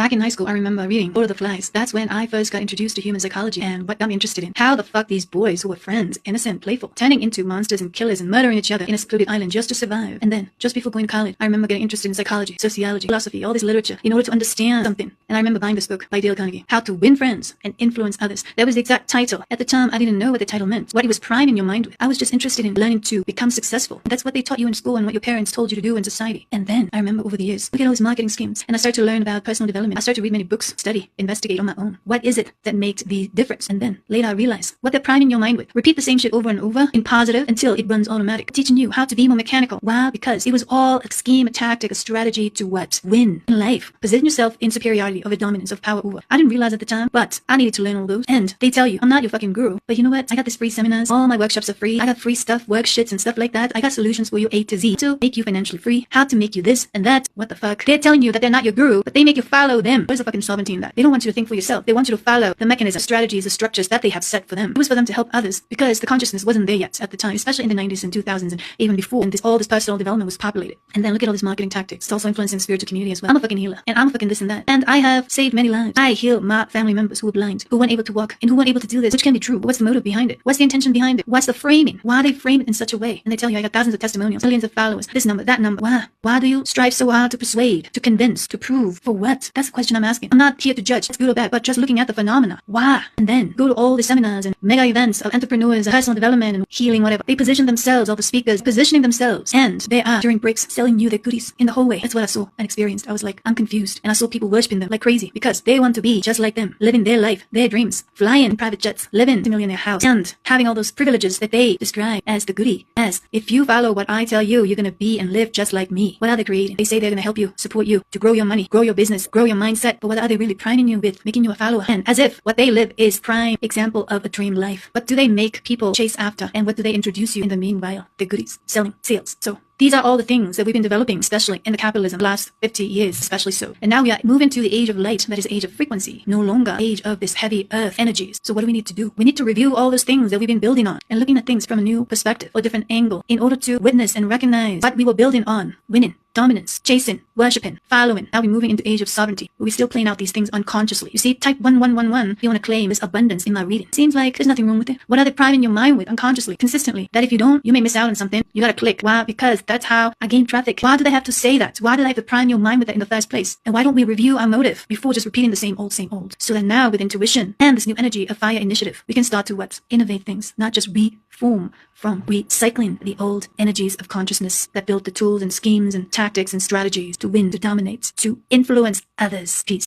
Back in high school, I remember reading Lord of the Flies. That's when I first got introduced to human psychology and what got me interested in how the fuck these boys who were friends, innocent, playful, turning into monsters and killers and murdering each other in a secluded island just to survive. And then, just before going to college, I remember getting interested in psychology, sociology, philosophy, all this literature in order to understand something. And I remember buying this book by Dale Carnegie, How to Win Friends and Influence Others. That was the exact title. At the time, I didn't know what the title meant, what it was priming your mind with. I was just interested in learning to become successful. That's what they taught you in school and what your parents told you to do in society. And then, I remember over the years, look at all these marketing schemes. And I started to learn about personal development. I started to read many books, study, investigate on my own. What is it that makes the difference? And then, later I realized what they're priming your mind with. Repeat the same shit over and over in positive until it runs automatic. Teaching you how to be more mechanical. Why? Because it was all a scheme, a tactic, a strategy to what? Win in life. Position yourself in superiority, over dominance, of power over. I didn't realize at the time, but I needed to learn all those. And they tell you, I'm not your fucking guru, but you know what? I got these free seminars. All my workshops are free. I got free stuff, worksheets and stuff like that. I got solutions for you A to Z to make you financially free, how to make you this and that. What the fuck? They're telling you that they're not your guru, but they make you follow them. Where's the fucking sovereignty in that? They don't want you to think for yourself. They want you to follow the mechanisms, strategies, the structures that they have set for them. It was for them to help others because the consciousness wasn't there yet at the time, especially in the 90s and 2000s and even before. And all this personal development was populated. And then look at all these marketing tactics. It's also influencing spiritual community as well. I'm a fucking healer and I'm a fucking this and that. And I have saved many lives. I heal my family members who were blind, who weren't able to walk and who weren't able to do this, which can be true. But what's the motive behind it? What's the intention behind it? What's the framing? Why they frame it in such a way? And they tell you, I got thousands of testimonials, millions of followers, this number, that number. Why? Why do you strive so hard to persuade, to convince, to prove? For what? That's the question I'm asking. I'm not here to judge, it's good or bad, but just looking at the phenomena. Why? And then go to all the seminars and mega events of entrepreneurs and personal development and healing, whatever. They position themselves, all the speakers positioning themselves, and they are during breaks selling you their goodies in the hallway. That's what I saw and experienced. I was like, I'm confused. And I saw people worshiping them like crazy because they want to be just like them, living their life, their dreams, flying in private jets, living in a millionaire house, and having all those privileges that they describe as the goodie. As if you follow what I tell you, you're gonna be and live just like me. What are they creating? They say they're gonna help you, support you, to grow your money, grow your business, grow your mindset. But what are they really priming you with? Making you a follower. And as if what they live is prime example of a dream life. What do they make people chase after? And what do they introduce you in the meanwhile? The goodies, selling, sales. So these are all the things that we've been developing, especially in the capitalism, the last 50 years, especially so. And now we are moving to the age of light, that is age of frequency, no longer age of this heavy earth energies. So what do we need to do? We need to review all those things that we've been building on and looking at things from a new perspective or different angle in order to witness and recognize what we were building on, winning, dominance, chasing, worshipping, following. Now we're moving into age of sovereignty, but we're still playing out these things unconsciously. You see, type 1111, you want to claim this abundance in my reading. Seems like there's nothing wrong with it. What are they priming your mind with unconsciously, consistently? That if you don't, you may miss out on something. You gotta click. Why? Because that's how I gain traffic. Why do they have to say that? Why do they have to prime your mind with that in the first place? And why don't we review our motive before just repeating the same old, So that now with intuition and this new energy of fire initiative, we can start to what? Innovate things, not just reform from recycling the old energies of consciousness that built the tools and schemes and tactics and strategies to win, to dominate, to influence others. Peace.